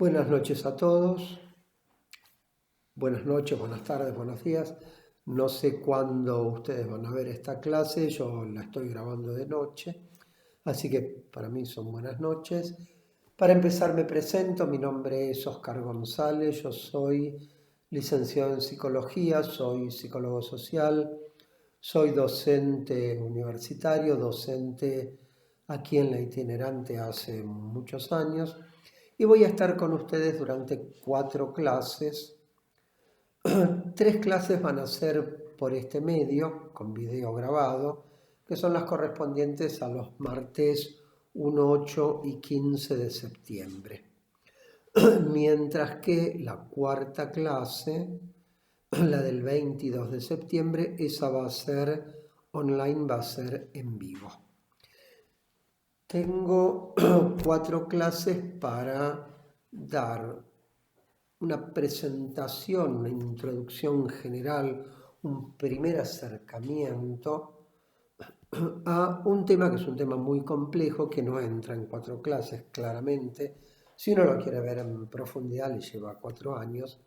Buenas noches a todos, buenas noches, buenas tardes, buenos días. No sé cuándo ustedes van a ver esta clase, yo la estoy grabando de noche, así que para mí son buenas noches. Para empezar me presento, mi nombre es Oscar González, yo soy licenciado en psicología, soy psicólogo social, soy docente universitario, docente aquí en la itinerante hace muchos años. Y voy a estar con ustedes durante 4 clases. 3 clases van a ser por este medio, con video grabado, que son las correspondientes a los martes 1, 8 y 15 de septiembre. Mientras que la cuarta clase, la del 22 de septiembre, esa va a ser online, va a ser en vivo. Tengo 4 clases para dar una presentación, una introducción general, un primer acercamiento a un tema que es un tema muy complejo, que no entra en 4 clases claramente. Si uno lo quiere ver en profundidad, le lleva 4 años.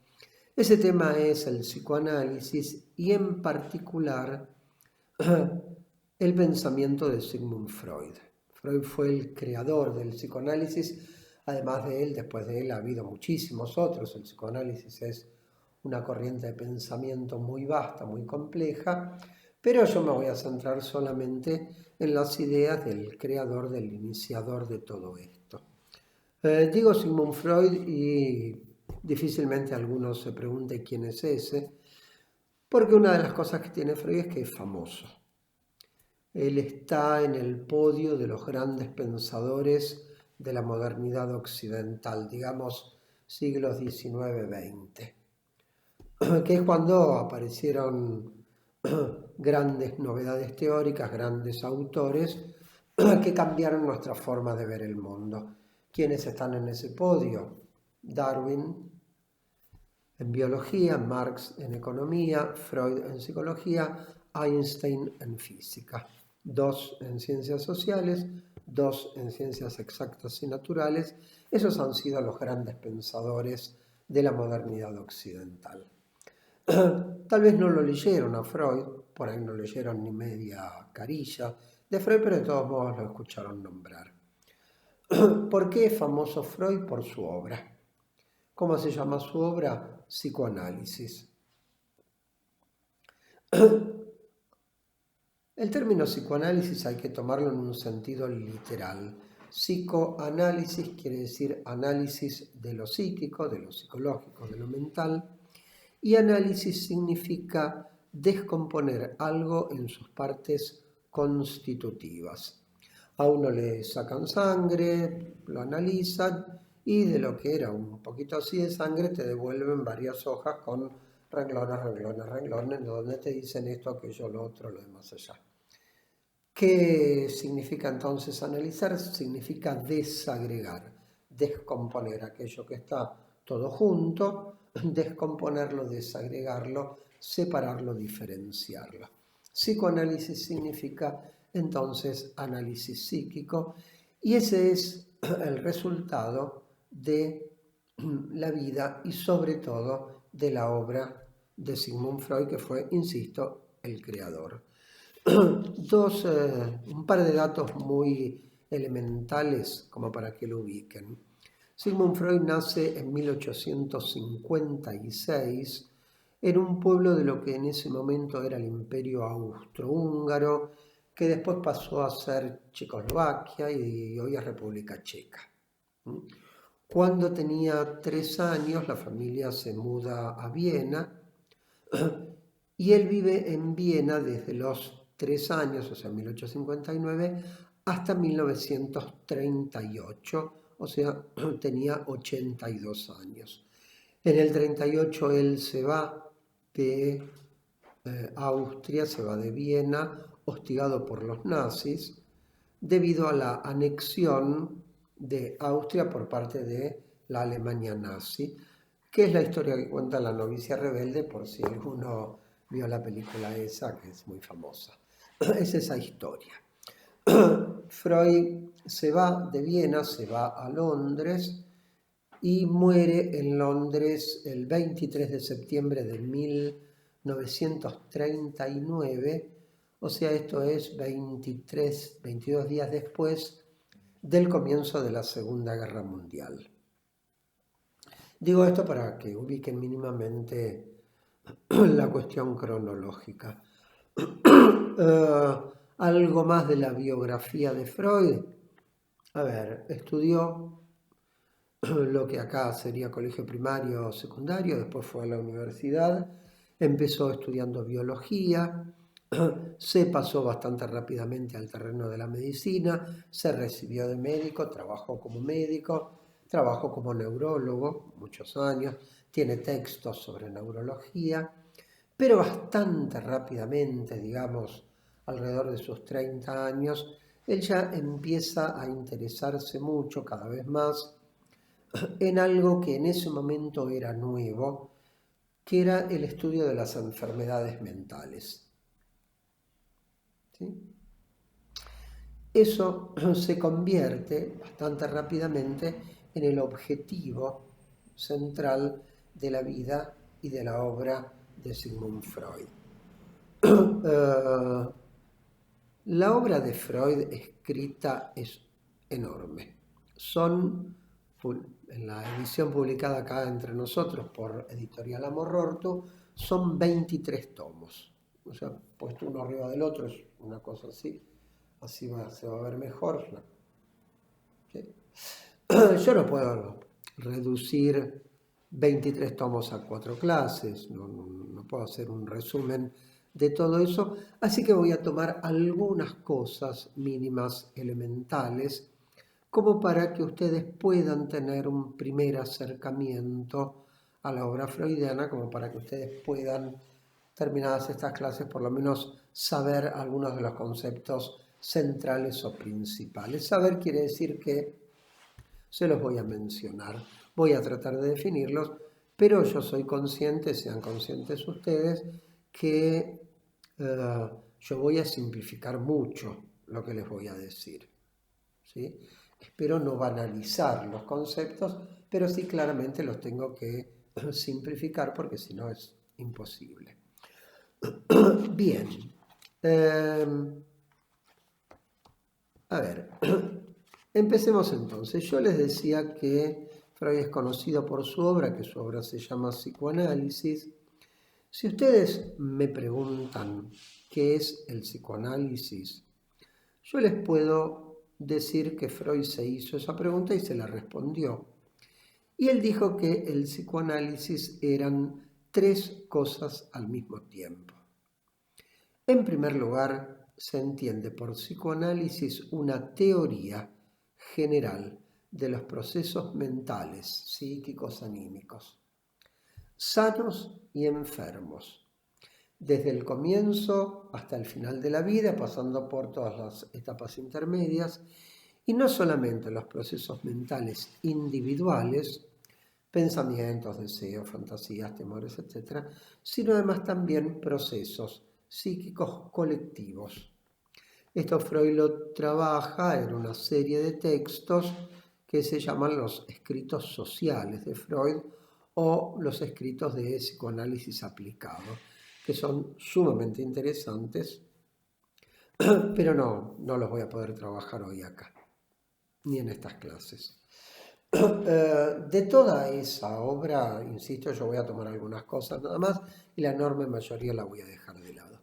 Ese tema es el psicoanálisis y en particular el pensamiento de Sigmund Freud. Freud fue el creador del psicoanálisis. Además de él, después de él ha habido muchísimos otros. El psicoanálisis es una corriente de pensamiento muy vasta, muy compleja, pero yo me voy a centrar solamente en las ideas del creador, del iniciador de todo esto. Digo Sigmund Freud y difícilmente alguno se pregunte quién es ese, porque una de las cosas que tiene Freud es que es famoso. Él está en el podio de los grandes pensadores de la modernidad occidental, digamos siglos XIX-XX, que es cuando aparecieron grandes novedades teóricas, grandes autores que cambiaron nuestra forma de ver el mundo. ¿Quiénes están en ese podio? Darwin en biología, Marx en economía, Freud en psicología, Einstein en física. 2 en ciencias sociales, 2 en ciencias exactas y naturales. Esos han sido los grandes pensadores de la modernidad occidental. Tal vez no lo leyeron a Freud, por ahí no leyeron ni media carilla de Freud, pero de todos modos lo escucharon nombrar. ¿Por qué es famoso Freud? Por su obra. ¿Cómo se llama su obra? Psicoanálisis. El término psicoanálisis hay que tomarlo en un sentido literal. Psicoanálisis quiere decir análisis de lo psíquico, de lo psicológico, de lo mental, y análisis significa descomponer algo en sus partes constitutivas. A uno le sacan sangre, lo analizan y de lo que era un poquito así de sangre te devuelven varias hojas con renglones, donde te dicen esto, aquello, lo otro, lo demás allá. ¿Qué significa entonces analizar? Significa desagregar, descomponer aquello que está todo junto, descomponerlo, desagregarlo, separarlo, diferenciarlo. Psicoanálisis significa entonces análisis psíquico y ese es el resultado de la vida y sobre todo de la obra de Sigmund Freud, que fue, insisto, el creador. Un par de datos muy elementales como para que lo ubiquen. Sigmund Freud nace en 1856 en un pueblo de lo que en ese momento era el Imperio Austrohúngaro, que después pasó a ser Checoslovaquia y hoy es República Checa. Cuando tenía 3 años, la familia se muda a Viena y él vive en Viena desde los 3 años, o sea, 1859, hasta 1938, o sea, tenía 82 años. En el 38 él se va de Austria, se va de Viena, hostigado por los nazis, debido a la anexión de Austria por parte de la Alemania nazi, que es la historia que cuenta La novicia rebelde, por si alguno vio la película esa, que es muy famosa. Es esa historia. Freud se va de Viena, se va a Londres y muere en Londres el 23 de septiembre de 1939, o sea, esto es 22 días después del comienzo de la Segunda Guerra Mundial. Digo esto para que ubiquen mínimamente la cuestión cronológica. Algo más de la biografía de Freud. A ver, estudió lo que acá sería colegio primario o secundario, después fue a la universidad, empezó estudiando biología, se pasó bastante rápidamente al terreno de la medicina, se recibió de médico, trabajó como médico, trabajó como neurólogo muchos años, tiene textos sobre neurología, pero bastante rápidamente, digamos, alrededor de sus 30 años, él ya empieza a interesarse mucho, cada vez más, en algo que en ese momento era nuevo, que era el estudio de las enfermedades mentales. ¿Sí? Eso se convierte bastante rápidamente en el objetivo central de la vida y de la obra de Sigmund Freud. La obra de Freud escrita es enorme. Son, en la edición publicada acá entre nosotros por Editorial Amororto, son 23 tomos. O sea, puesto uno arriba del otro, es una cosa así. Así se va a ver mejor. ¿Sí? Yo no puedo reducir 23 tomos a 4 clases, no puedo hacer un resumen de todo eso, así que voy a tomar algunas cosas mínimas elementales como para que ustedes puedan tener un primer acercamiento a la obra freudiana, como para que ustedes puedan, terminadas estas clases, por lo menos saber algunos de los conceptos centrales o principales. Saber quiere decir que se los voy a mencionar, voy a tratar de definirlos, pero yo soy consciente, sean conscientes ustedes, que yo voy a simplificar mucho lo que les voy a decir. ¿Sí? Espero no banalizar los conceptos, pero sí claramente los tengo que simplificar porque si no es imposible. Bien. A ver, empecemos entonces. Yo les decía que Freud es conocido por su obra, que su obra se llama Psicoanálisis. Si ustedes me preguntan qué es el psicoanálisis, yo les puedo decir que Freud se hizo esa pregunta y se la respondió. Y él dijo que el psicoanálisis eran 3 cosas al mismo tiempo. En primer lugar, se entiende por psicoanálisis una teoría general de los procesos mentales, psíquicos, anímicos, sanos y enfermos, desde el comienzo hasta el final de la vida, pasando por todas las etapas intermedias, y no solamente los procesos mentales individuales, pensamientos, deseos, fantasías, temores, etc., sino además también procesos psíquicos colectivos. Esto Freud lo trabaja en una serie de textos que se llaman los escritos sociales de Freud o los escritos de psicoanálisis aplicado, que son sumamente interesantes, pero no los voy a poder trabajar hoy acá, ni en estas clases. De toda esa obra, insisto, yo voy a tomar algunas cosas nada más y la enorme mayoría la voy a dejar de lado.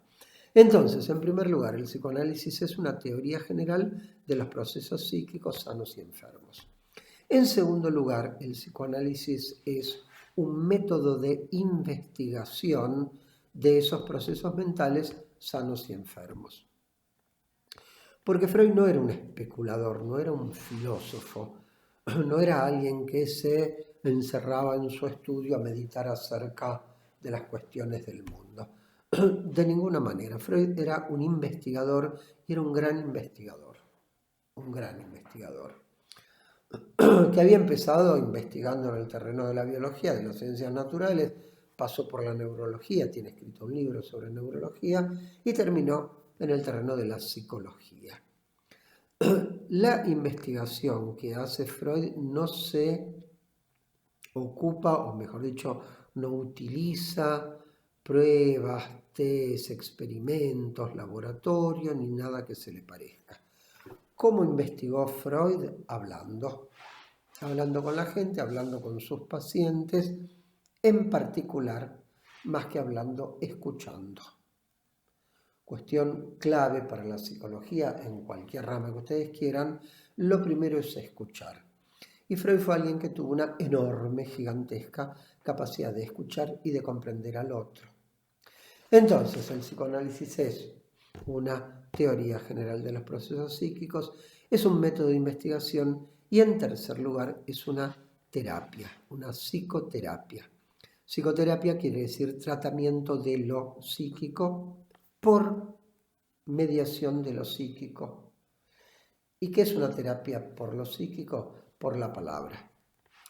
Entonces, en primer lugar, el psicoanálisis es una teoría general de los procesos psíquicos sanos y enfermos. En segundo lugar, el psicoanálisis es un método de investigación de esos procesos mentales sanos y enfermos. Porque Freud no era un especulador, no era un filósofo, no era alguien que se encerraba en su estudio a meditar acerca de las cuestiones del mundo. De ninguna manera. Freud era un investigador y era un gran investigador, que había empezado investigando en el terreno de la biología, de las ciencias naturales, pasó por la neurología, tiene escrito un libro sobre neurología y terminó en el terreno de la psicología. La investigación que hace Freud no se ocupa, o mejor dicho, no utiliza pruebas, test, experimentos, laboratorio, ni nada que se le parezca. ¿Cómo investigó Freud? Hablando con la gente, hablando con sus pacientes, en particular, más que hablando, escuchando. Cuestión clave para la psicología en cualquier rama que ustedes quieran, lo primero es escuchar. Y Freud fue alguien que tuvo una enorme, gigantesca capacidad de escuchar y de comprender al otro. Entonces, el psicoanálisis es una teoría general de los procesos psíquicos, es un método de investigación y, en tercer lugar, es una terapia, una psicoterapia. Psicoterapia quiere decir tratamiento de lo psíquico por mediación de lo psíquico. ¿Y qué es una terapia por lo psíquico? Por la palabra.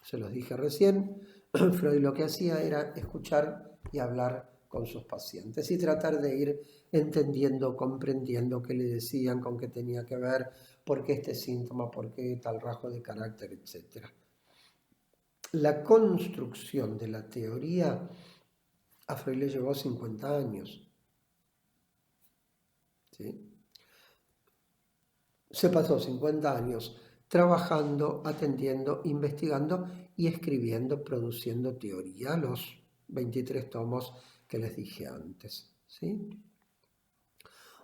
Se los dije recién, Freud lo que hacía era escuchar y hablar con sus pacientes y tratar de ir entendiendo, comprendiendo qué le decían, con qué tenía que ver, por qué este síntoma, por qué tal rasgo de carácter, etc. La construcción de la teoría a Freud le llevó 50 años. ¿Sí? Se pasó 50 años trabajando, atendiendo, investigando y escribiendo, produciendo teoría, los 23 tomos que les dije antes. ¿Sí?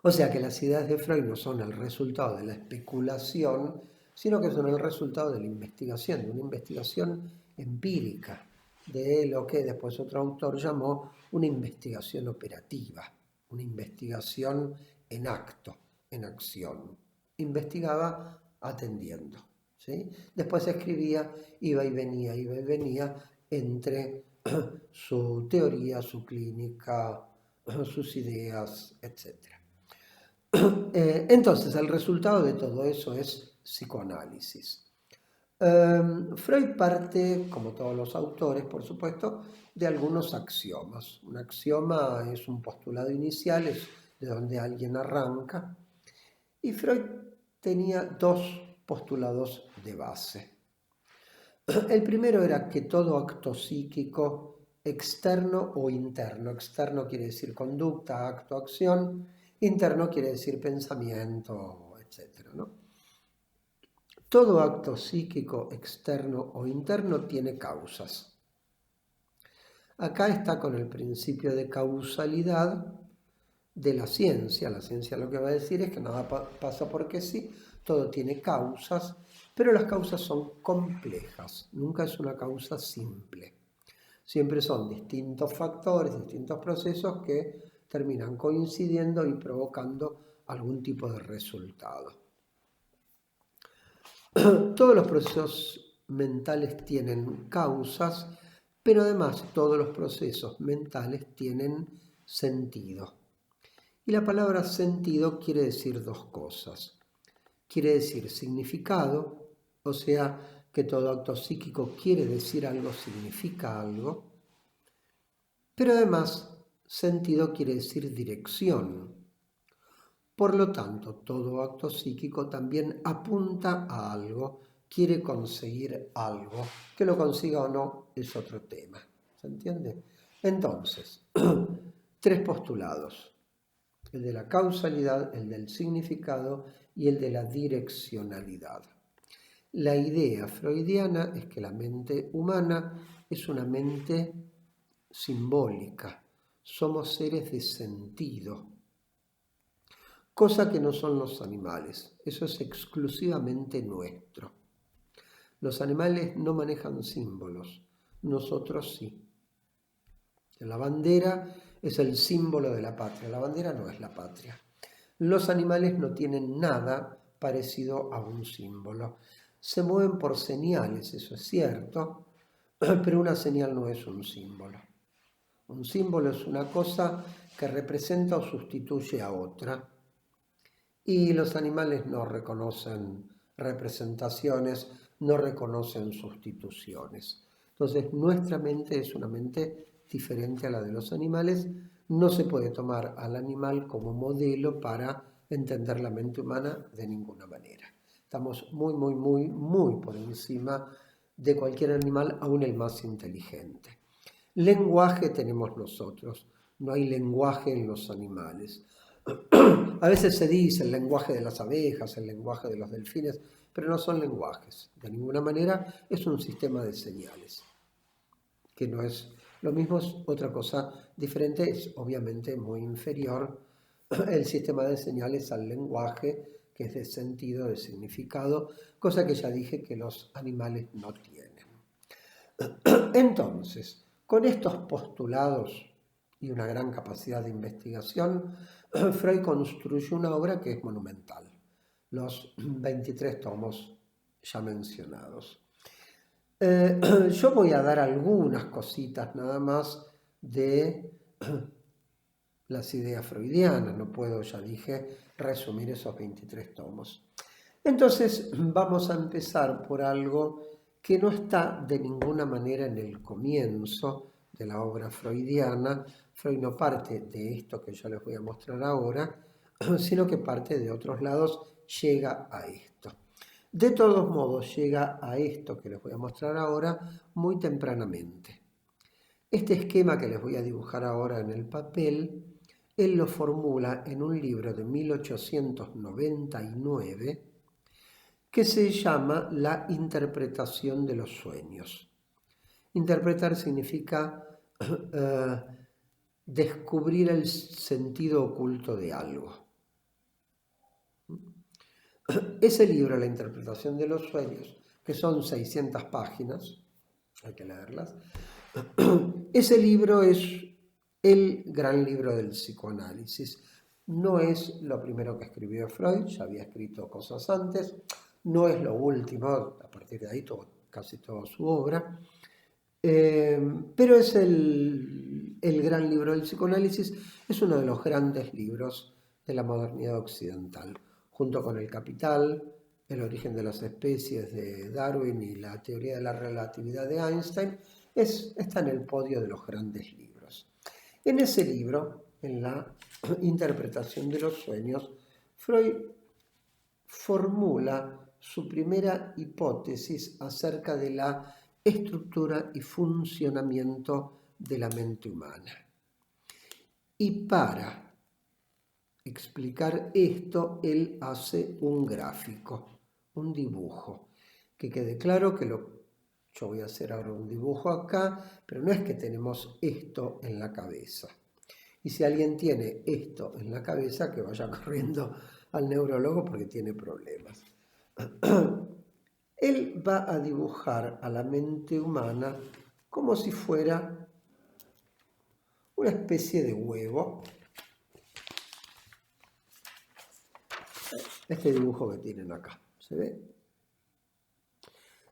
O sea que las ideas de Freud no son el resultado de la especulación, sino que son el resultado de la investigación, de una investigación empírica, de lo que después otro autor llamó una investigación operativa, una investigación en acto, en acción. Investigaba atendiendo. ¿Sí? Después escribía, iba y venía entre su teoría, su clínica, sus ideas, etc. Entonces, el resultado de todo eso es psicoanálisis. Freud parte, como todos los autores, por supuesto, de algunos axiomas. Un axioma es un postulado inicial, es de donde alguien arranca. Y Freud tenía dos postulados de base. El primero era que todo acto psíquico, externo o interno, externo quiere decir conducta, acto, acción, interno quiere decir pensamiento, etc., ¿no? Todo acto psíquico, externo o interno, tiene causas. Acá está con el principio de causalidad de la ciencia. La ciencia lo que va a decir es que nada pasa porque sí, todo tiene causas, pero las causas son complejas, nunca es una causa simple. Siempre son distintos factores, distintos procesos que terminan coincidiendo y provocando algún tipo de resultado. Todos los procesos mentales tienen causas, pero además todos los procesos mentales tienen sentido. Y la palabra sentido quiere decir dos cosas. Quiere decir significado, o sea, que todo acto psíquico quiere decir algo, significa algo, pero además sentido quiere decir dirección. Por lo tanto, todo acto psíquico también apunta a algo, quiere conseguir algo. Que lo consiga o no es otro tema. ¿Se entiende? Entonces, tres postulados. El de la causalidad, el del significado y el de la direccionalidad. La idea freudiana es que la mente humana es una mente simbólica. Somos seres de sentido, cosa que no son los animales. Eso es exclusivamente nuestro. Los animales no manejan símbolos, nosotros sí. La bandera es el símbolo de la patria, la bandera no es la patria. Los animales no tienen nada parecido a un símbolo. Se mueven por señales, eso es cierto, pero una señal no es un símbolo. Un símbolo es una cosa que representa o sustituye a otra. Y los animales no reconocen representaciones, no reconocen sustituciones. Entonces, nuestra mente es una mente diferente a la de los animales. No se puede tomar al animal como modelo para entender la mente humana de ninguna manera. Estamos muy por encima de cualquier animal, aún el más inteligente. Lenguaje tenemos nosotros, no hay lenguaje en los animales. A veces se dice el lenguaje de las abejas, el lenguaje de los delfines, pero no son lenguajes. De ninguna manera es un sistema de señales, que no es lo mismo, es otra cosa diferente, es obviamente muy inferior el sistema de señales al lenguaje, que es de sentido, de significado, cosa que ya dije que los animales no tienen. Entonces, con estos postulados y una gran capacidad de investigación, Freud construyó una obra que es monumental, los 23 tomos ya mencionados. Yo voy a dar algunas cositas nada más de las ideas freudianas, no puedo, ya dije, resumir esos 23 tomos. Entonces vamos a empezar por algo que no está de ninguna manera en el comienzo de la obra freudiana. Freud no parte de esto que yo les voy a mostrar ahora, sino que parte de otros lados, llega a esto. De todos modos, llega a esto que les voy a mostrar ahora muy tempranamente. Este esquema que les voy a dibujar ahora en el papel, él lo formula en un libro de 1899 que se llama La interpretación de los sueños. Interpretar significa descubrir el sentido oculto de algo. Ese libro, La interpretación de los sueños, que son 600 páginas, hay que leerlas, ese libro es el gran libro del psicoanálisis. No es lo primero que escribió Freud, ya había escrito cosas antes, no es lo último, a partir de ahí casi toda su obra, pero es el gran libro del psicoanálisis, es uno de los grandes libros de la modernidad occidental, junto con El Capital, El origen de las especies de Darwin y la teoría de la relatividad de Einstein, está en el podio de los grandes libros. En ese libro, en la interpretación de los sueños, Freud formula su primera hipótesis acerca de la estructura y funcionamiento de la mente humana. Y para explicar esto, él hace un gráfico, un dibujo, que quede claro que yo voy a hacer ahora un dibujo acá, pero no es que tenemos esto en la cabeza. Y si alguien tiene esto en la cabeza, que vaya corriendo al neurólogo porque tiene problemas. Él va a dibujar a la mente humana como si fuera una especie de huevo. Este dibujo que tienen acá, ¿se ve?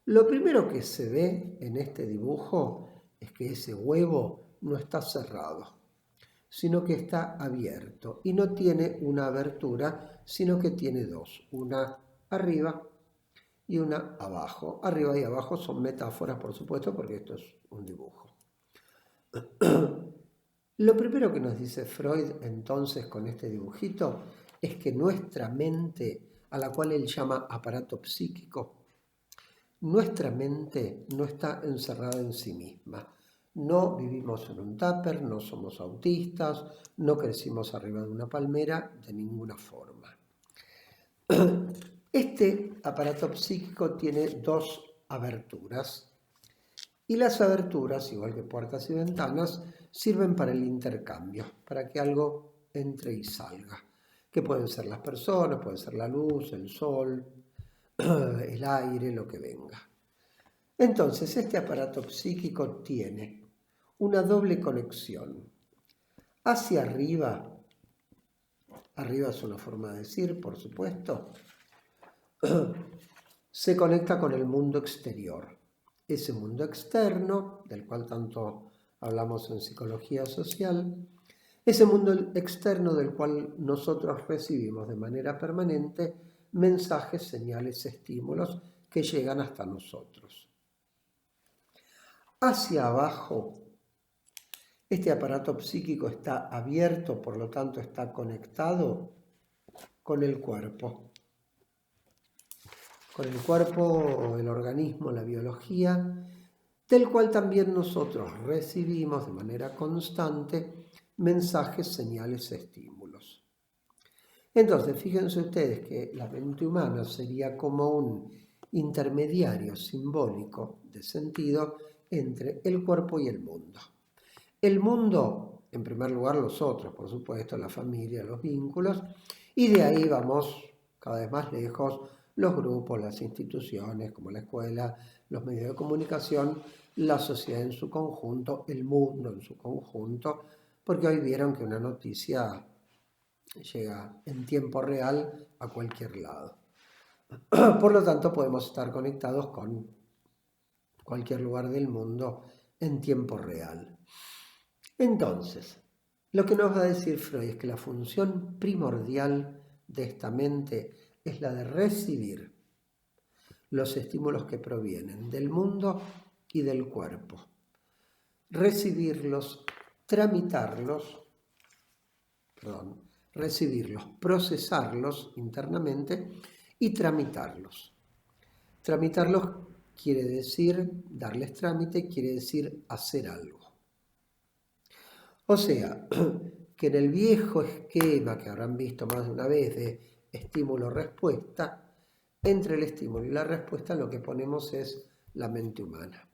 Lo primero que se ve en este dibujo es que ese huevo no está cerrado, sino que está abierto y no tiene una abertura, sino que tiene dos, una arriba y una abajo. Arriba y abajo son metáforas, por supuesto, porque esto es un dibujo. Lo primero que nos dice Freud entonces con este dibujito es que nuestra mente, a la cual él llama aparato psíquico, nuestra mente no está encerrada en sí misma. No vivimos en un tupper, no somos autistas, no crecimos arriba de una palmera de ninguna forma. Este aparato psíquico tiene dos aberturas y las aberturas, igual que puertas y ventanas, sirven para el intercambio, para que algo entre y salga, que pueden ser las personas, puede ser la luz, el sol, el aire, lo que venga. Entonces, este aparato psíquico tiene una doble conexión. Hacia arriba es una forma de decir, por supuesto, se conecta con el mundo exterior. Ese mundo externo, del cual tanto hablamos en psicología social, ese mundo externo del cual nosotros recibimos de manera permanente mensajes, señales, estímulos que llegan hasta nosotros. Hacia abajo, este aparato psíquico está abierto, por lo tanto está conectado con el cuerpo. con el cuerpo, el organismo, la biología, del cual también nosotros recibimos de manera constante mensajes, señales, estímulos. Entonces, fíjense ustedes que la mente humana sería como un intermediario simbólico de sentido entre el cuerpo y el mundo. El mundo, en primer lugar, los otros, por supuesto, la familia, los vínculos, y de ahí vamos cada vez más lejos los grupos, las instituciones como la escuela, los medios de comunicación, la sociedad en su conjunto, el mundo en su conjunto, porque hoy vieron que una noticia llega en tiempo real a cualquier lado. Por lo tanto, podemos estar conectados con cualquier lugar del mundo en tiempo real. Entonces, lo que nos va a decir Freud es que la función primordial de esta mente es la de recibir los estímulos que provienen del mundo y del cuerpo. Recibirlos, procesarlos internamente y tramitarlos. Tramitarlos quiere decir, darles trámite, quiere decir hacer algo. O sea, que en el viejo esquema que habrán visto más de una vez de estímulo-respuesta, entre el estímulo y la respuesta lo que ponemos es la mente humana.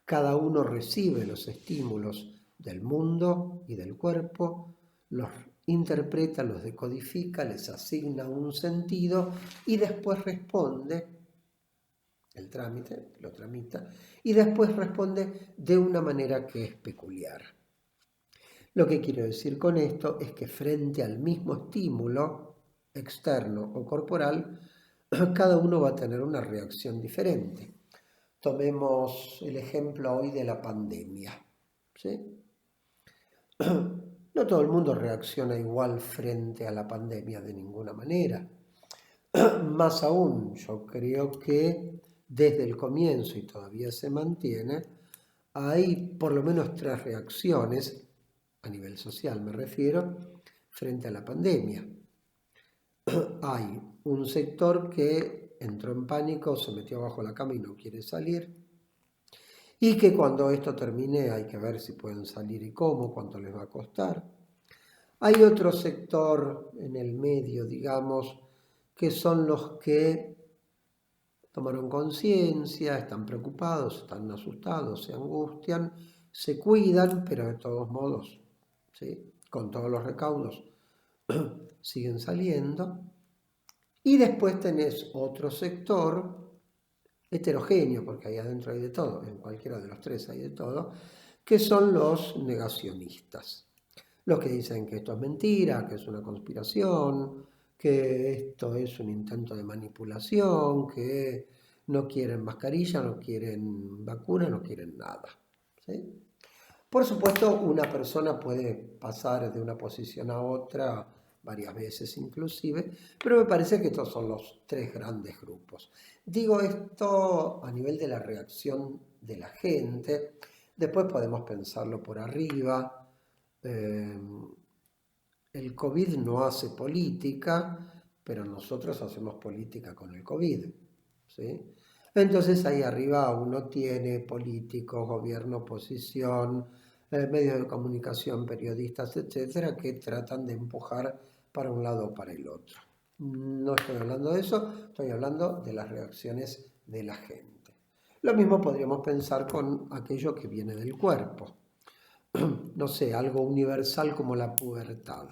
Cada uno recibe los estímulos del mundo y del cuerpo, los interpreta, los decodifica, les asigna un sentido y después responde, el trámite, lo tramita, y después responde de una manera que es peculiar. Lo que quiero decir con esto es que frente al mismo estímulo, externo o corporal, cada uno va a tener una reacción diferente. Tomemos el ejemplo hoy de la pandemia, ¿sí? No todo el mundo reacciona igual frente a la pandemia de ninguna manera. Más aún, yo creo que desde el comienzo, y todavía se mantiene, hay por lo menos 3 reacciones, a nivel social me refiero, frente a la pandemia. Hay un sector que entró en pánico, se metió bajo la cama y no quiere salir, y que cuando esto termine hay que ver si pueden salir y cómo, cuánto les va a costar. Hay otro sector en el medio, digamos, que son los que tomaron conciencia, están preocupados, están asustados, se angustian, se cuidan, pero de todos modos, ¿sí?, con todos los recaudos, siguen saliendo. Y después tenés otro sector heterogéneo, porque ahí adentro hay de todo, en cualquiera de los 3 hay de todo, que son los negacionistas. Los que dicen que esto es mentira, que es una conspiración, que esto es un intento de manipulación, que no quieren mascarilla, no quieren vacuna, no quieren nada, ¿sí? Por supuesto, una persona puede pasar de una posición a otra varias veces inclusive, pero me parece que estos son los 3 grandes grupos. Digo esto a nivel de la reacción de la gente, después podemos pensarlo por arriba. El COVID no hace política, pero nosotros hacemos política con el COVID, ¿sí? Entonces ahí arriba uno tiene políticos, gobierno, oposición, medios de comunicación, periodistas, etcétera, que tratan de empujar para un lado o para el otro. No estoy hablando de eso, estoy hablando de las reacciones de la gente. Lo mismo podríamos pensar con aquello que viene del cuerpo. No sé, algo universal como la pubertad.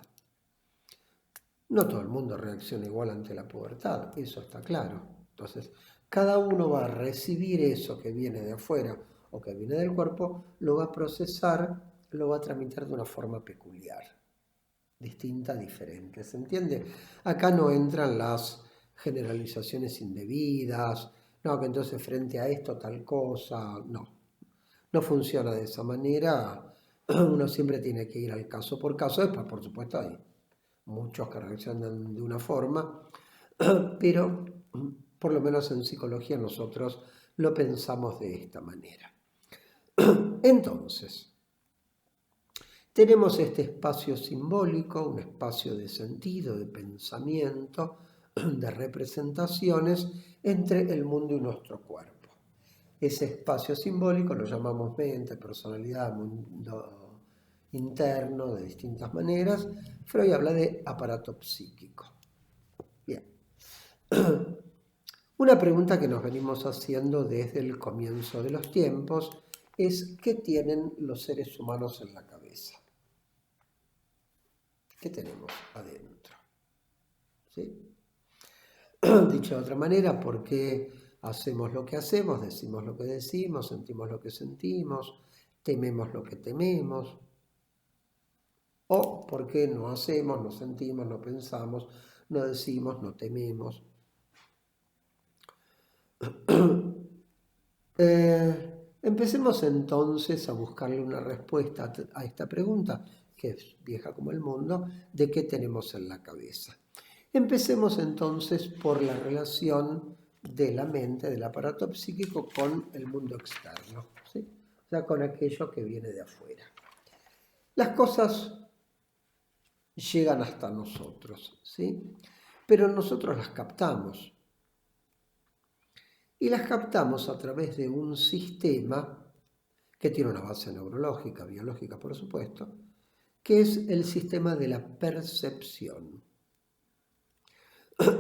No todo el mundo reacciona igual ante la pubertad, eso está claro. Entonces, cada uno va a recibir eso que viene de afuera o que viene del cuerpo, lo va a procesar, lo va a tramitar de una forma peculiar, distinta, diferente. ¿Se entiende? Acá no entran las generalizaciones indebidas, no, que entonces frente a esto tal cosa, no funciona de esa manera. Uno siempre tiene que ir al caso por caso. Después, por supuesto, hay muchos que reaccionan de una forma, pero por lo menos en psicología nosotros lo pensamos de esta manera. Entonces, tenemos este espacio simbólico, un espacio de sentido, de pensamiento, de representaciones entre el mundo y nuestro cuerpo. Ese espacio simbólico lo llamamos mente, personalidad, mundo interno, de distintas maneras. Freud habla de aparato psíquico. Bien. Una pregunta que nos venimos haciendo desde el comienzo de los tiempos es: ¿qué tienen los seres humanos en la cabeza? ¿Qué tenemos adentro? ¿Sí? Dicho de otra manera, ¿por qué hacemos lo que hacemos, decimos lo que decimos, sentimos lo que sentimos, tememos lo que tememos? ¿O por qué no hacemos, no sentimos, no pensamos, no decimos, no tememos? Empecemos entonces a buscarle una respuesta a esta pregunta, que es vieja como el mundo, de qué tenemos en la cabeza. Empecemos entonces por la relación de la mente, del aparato psíquico, con el mundo externo, ¿sí? O sea, con aquello que viene de afuera. Las cosas llegan hasta nosotros, ¿sí? Pero nosotros las captamos. Y las captamos a través de un sistema que tiene una base neurológica, biológica por supuesto, que es el sistema de la percepción.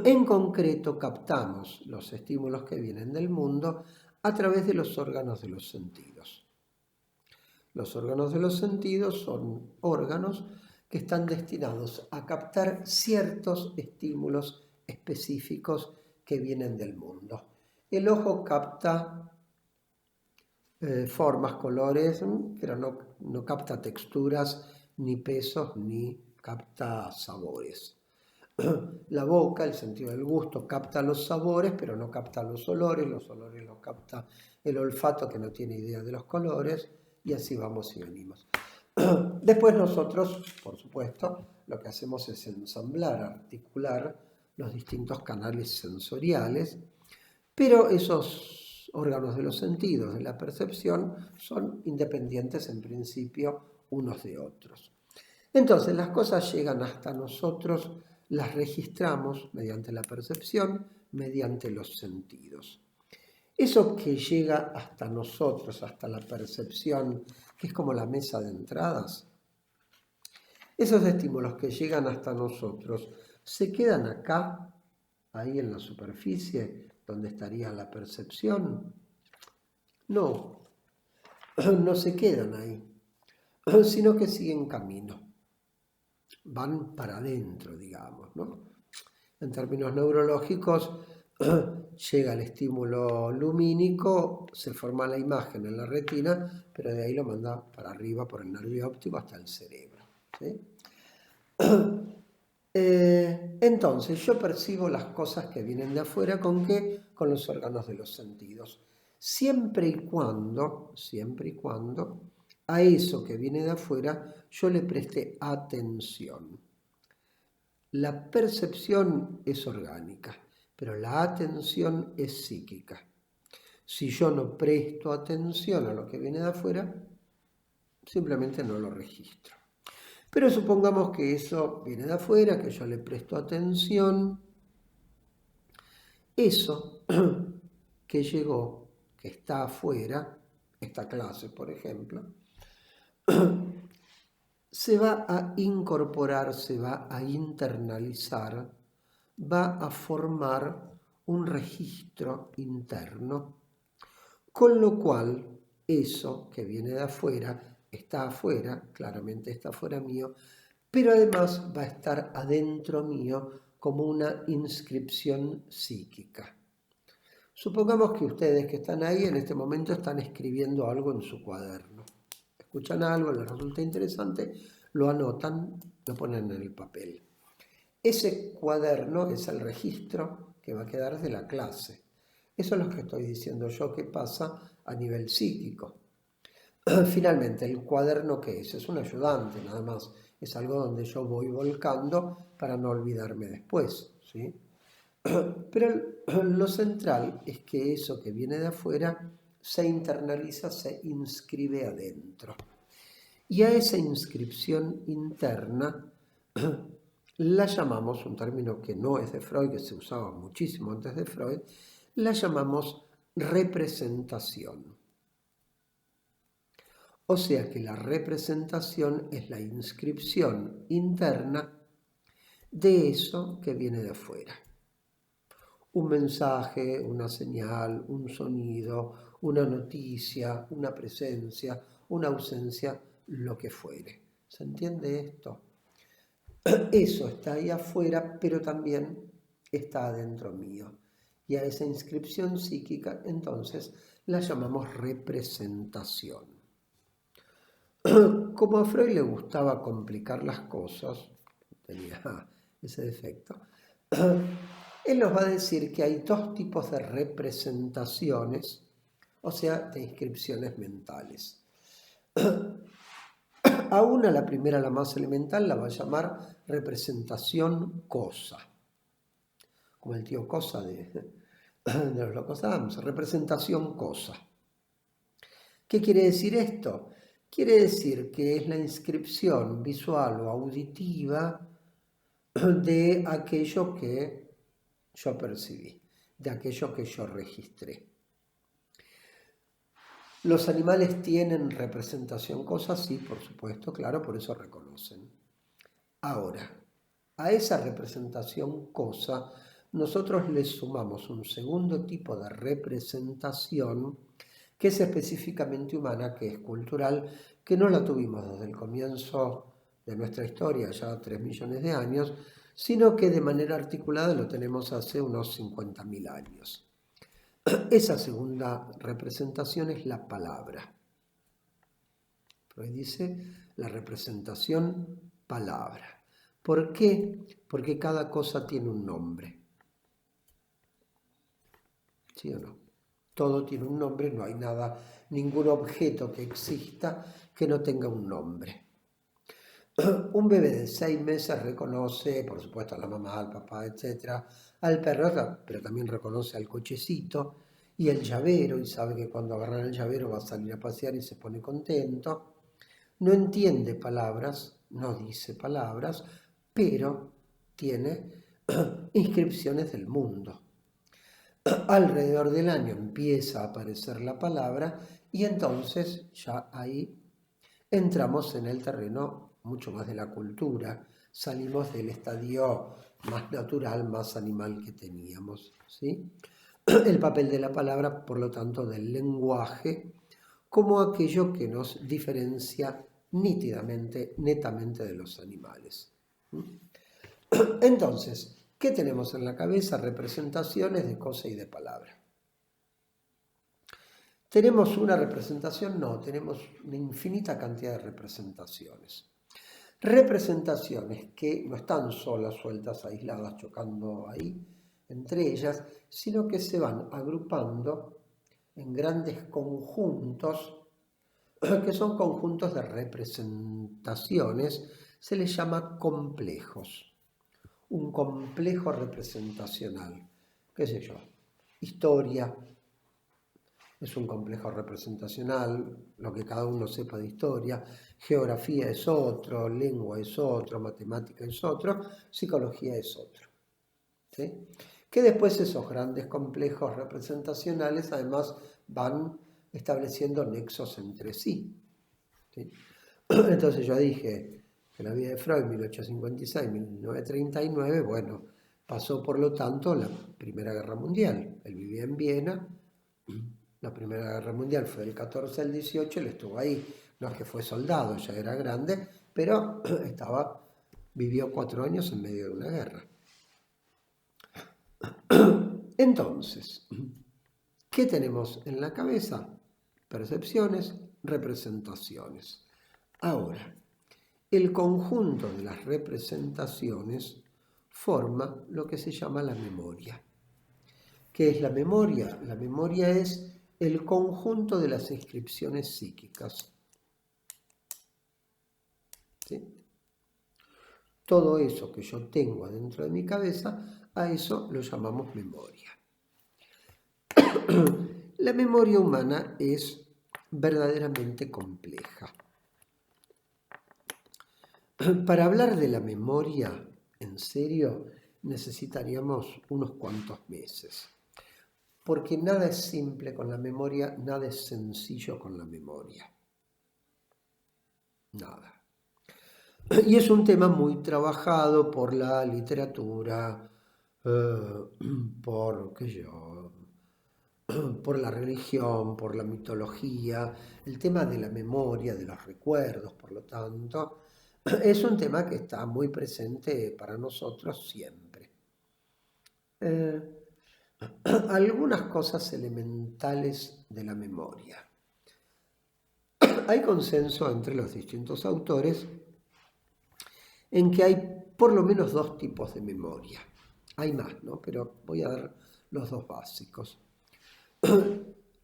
En concreto, captamos los estímulos que vienen del mundo a través de los órganos de los sentidos. Los órganos de los sentidos son órganos que están destinados a captar ciertos estímulos específicos que vienen del mundo. El ojo capta formas, colores, pero no capta texturas, ni pesos, ni capta sabores. La boca, el sentido del gusto, capta los sabores, pero no capta los olores los capta el olfato, que no tiene idea de los colores, y así vamos y venimos. Después nosotros, por supuesto, lo que hacemos es ensamblar, articular los distintos canales sensoriales, pero esos órganos de los sentidos, de la percepción, son independientes en principio unos de otros. Entonces las cosas llegan hasta nosotros, las registramos mediante la percepción, mediante los sentidos. Eso que llega hasta nosotros, hasta la percepción, que es como la mesa de entradas, esos estímulos que llegan hasta nosotros, ¿se quedan acá, ahí en la superficie, donde estaría la percepción? No, no se quedan ahí, sino que siguen camino. Van para adentro, digamos, ¿no? En términos neurológicos, llega el estímulo lumínico, se forma la imagen en la retina, pero de ahí lo manda para arriba por el nervio óptico hasta el cerebro, ¿sí? Entonces, yo percibo las cosas que vienen de afuera, ¿con qué? Con los órganos de los sentidos. Siempre y cuando a eso que viene de afuera yo le preste atención. La percepción es orgánica, pero la atención es psíquica. Si yo no presto atención a lo que viene de afuera, simplemente no lo registro. Pero supongamos que eso viene de afuera, que yo le presto atención. Eso que llegó, que está afuera, esta clase, por ejemplo, se va a incorporar, se va a internalizar, va a formar un registro interno, con lo cual eso que viene de afuera, está afuera, claramente está afuera mío, pero además va a estar adentro mío como una inscripción psíquica. Supongamos que ustedes que están ahí en este momento están escribiendo algo en su cuaderno. Escuchan algo, les resulta interesante, lo anotan, lo ponen en el papel. Ese cuaderno es el registro que va a quedar de la clase. Eso es lo que estoy diciendo yo que pasa a nivel psíquico. Finalmente, ¿el cuaderno qué es? Es un ayudante nada más. Es algo donde yo voy volcando para no olvidarme después, ¿sí? Pero lo central es que eso que viene de afuera se internaliza, se inscribe adentro. Y a esa inscripción interna la llamamos, un término que no es de Freud, que se usaba muchísimo antes de Freud, la llamamos representación. O sea que la representación es la inscripción interna de eso que viene de afuera. Un mensaje, una señal, un sonido, una noticia, una presencia, una ausencia, lo que fuere. ¿Se entiende esto? Eso está ahí afuera, pero también está adentro mío. Y a esa inscripción psíquica, entonces, la llamamos representación. Como a Freud le gustaba complicar las cosas, tenía ese defecto, él nos va a decir que hay dos tipos de representaciones, o sea, de inscripciones mentales. A una, la primera, la más elemental, la va a llamar representación cosa, como el tío Cosa de los Locos Adams, representación cosa. ¿Qué quiere decir esto? Quiere decir que es la inscripción visual o auditiva de aquello que yo percibí, de aquello que yo registré. ¿Los animales tienen representación cosa? Sí, por supuesto, claro, por eso reconocen. Ahora, a esa representación cosa, nosotros le sumamos un segundo tipo de representación que es específicamente humana, que es cultural, que no la tuvimos desde el comienzo de nuestra historia, ya 3 millones de años, sino que de manera articulada lo tenemos hace unos 50.000 años. Esa segunda representación es la palabra. Freud dice la representación palabra. ¿Por qué? Porque cada cosa tiene un nombre. ¿Sí o no? Todo tiene un nombre, no hay nada, ningún objeto que exista que no tenga un nombre. Un bebé de 6 meses reconoce, por supuesto, a la mamá, al papá, etc., al perro, pero también reconoce al cochecito y el llavero, y sabe que cuando agarran el llavero va a salir a pasear y se pone contento. No entiende palabras, no dice palabras, pero tiene inscripciones del mundo. Alrededor del año empieza a aparecer la palabra y entonces ya ahí entramos en el terreno mucho más de la cultura, salimos del estadio más natural, más animal que teníamos, ¿sí? El papel de la palabra, por lo tanto, del lenguaje, como aquello que nos diferencia nítidamente, netamente de los animales. Entonces, ¿qué tenemos en la cabeza? Representaciones de cosa y de palabra. ¿Tenemos una representación? No, tenemos una infinita cantidad de representaciones. Representaciones que no están solas, sueltas, aisladas, chocando ahí entre ellas, sino que se van agrupando en grandes conjuntos, que son conjuntos de representaciones, se les llama complejos. Un complejo representacional, qué sé yo, historia es un complejo representacional, lo que cada uno sepa de historia, geografía es otro, lengua es otro, matemática es otro, psicología es otro. ¿Sí? Que después esos grandes complejos representacionales además van estableciendo nexos entre sí. ¿Sí? Entonces yo dije que la vida de Freud, 1856-1939, bueno, pasó por lo tanto la Primera Guerra Mundial. Él vivía en Viena. La Primera Guerra Mundial fue del 14 al 18, él estuvo ahí. No es que fue soldado, ya era grande, pero vivió 4 años en medio de una guerra. Entonces, ¿qué tenemos en la cabeza? Percepciones, representaciones. Ahora, el conjunto de las representaciones forma lo que se llama la memoria. ¿Qué es la memoria? La memoria es el conjunto de las inscripciones psíquicas. ¿Sí? Todo eso que yo tengo adentro de mi cabeza, a eso lo llamamos memoria. La memoria humana es verdaderamente compleja. Para hablar de la memoria en serio, necesitaríamos unos cuantos meses. Porque nada es simple con la memoria, nada es sencillo con la memoria. Nada. Y es un tema muy trabajado por la literatura, por, qué sé yo, por la religión, por la mitología. El tema de la memoria, de los recuerdos, por lo tanto, es un tema que está muy presente para nosotros siempre. Algunas cosas elementales de la memoria. Hay consenso entre los distintos autores en que hay por lo menos dos tipos de memoria. Hay más, ¿no? Pero voy a dar los dos básicos.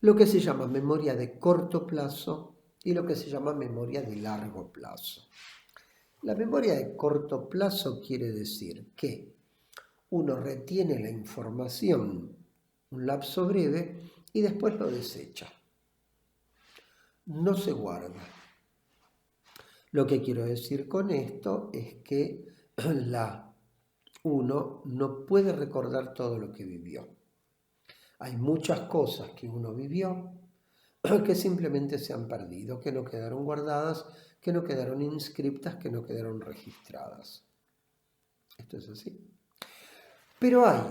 Lo que se llama memoria de corto plazo y lo que se llama memoria de largo plazo. La memoria de corto plazo quiere decir que uno retiene la información un lapso breve y después lo desecha. No se guarda. Lo que quiero decir con esto es que uno no puede recordar todo lo que vivió. Hay muchas cosas que uno vivió que simplemente se han perdido, que no quedaron guardadas, que no quedaron inscriptas, que no quedaron registradas. Esto es así. Pero hay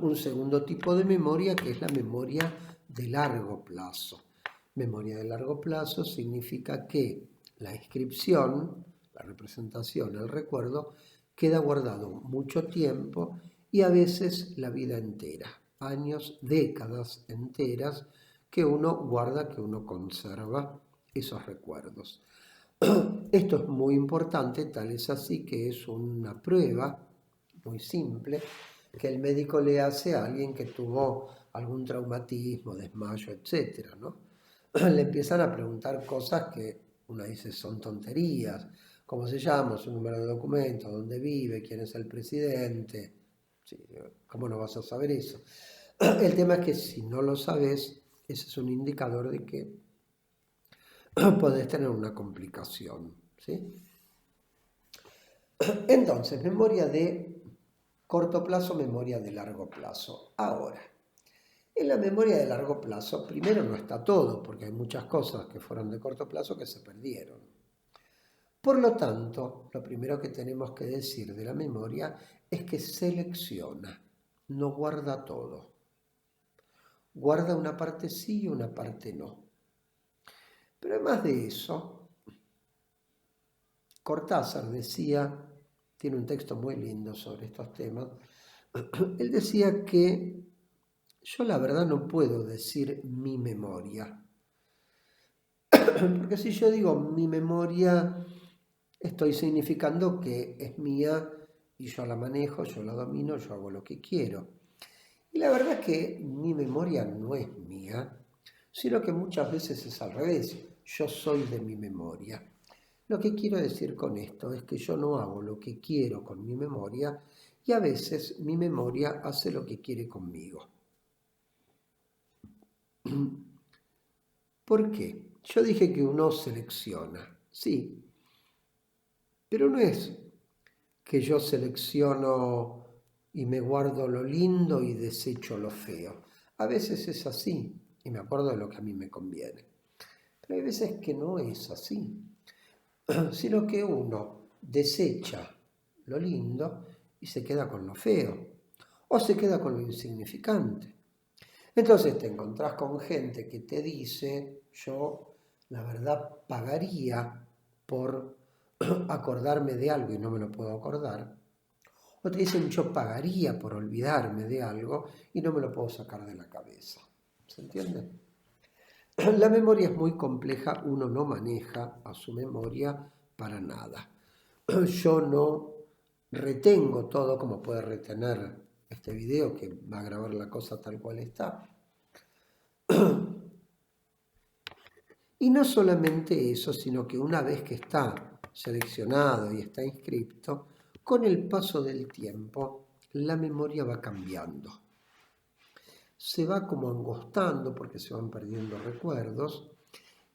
un segundo tipo de memoria que es la memoria de largo plazo. Memoria de largo plazo significa que la inscripción, la representación, el recuerdo, queda guardado mucho tiempo y a veces la vida entera, años, décadas enteras que uno guarda, que uno conserva esos recuerdos. Esto es muy importante, tal es así que es una prueba muy simple que el médico le hace a alguien que tuvo algún traumatismo, desmayo, etc., ¿no? Le empiezan a preguntar cosas que uno dice son tonterías. ¿Cómo se llama? Su número de documento, dónde vive, quién es el presidente. Sí, ¿cómo no vas a saber eso? El tema es que si no lo sabes, ese es un indicador de que podés tener una complicación, ¿sí? Entonces, memoria de corto plazo, memoria de largo plazo. Ahora, en la memoria de largo plazo, primero no está todo, porque hay muchas cosas que fueron de corto plazo que se perdieron. Por lo tanto, lo primero que tenemos que decir de la memoria es que selecciona, no guarda todo. Guarda una parte sí y una parte no. Pero además de eso, Cortázar decía, tiene un texto muy lindo sobre estos temas, él decía que yo la verdad no puedo decir mi memoria, porque si yo digo mi memoria, estoy significando que es mía y yo la manejo, yo la domino, yo hago lo que quiero. Y la verdad es que mi memoria no es mía, sino que muchas veces es al revés, yo soy de mi memoria. Lo que quiero decir con esto es que yo no hago lo que quiero con mi memoria y a veces mi memoria hace lo que quiere conmigo. ¿Por qué? Yo dije que uno selecciona, sí, pero no es que yo selecciono y me guardo lo lindo y desecho lo feo. A veces es así y me acuerdo de lo que a mí me conviene. Pero hay veces que no es así, sino que uno desecha lo lindo y se queda con lo feo o se queda con lo insignificante. Entonces te encontrás con gente que te dice, yo la verdad pagaría por acordarme de algo y no me lo puedo acordar. O te dicen, yo pagaría por olvidarme de algo y no me lo puedo sacar de la cabeza. ¿Se entiende? La memoria es muy compleja, uno no maneja a su memoria para nada. Yo no retengo todo como puede retener este video que va a grabar la cosa tal cual está. Y no solamente eso, sino que una vez que está seleccionado y está inscrito, con el paso del tiempo la memoria va cambiando. Se va como angostando porque se van perdiendo recuerdos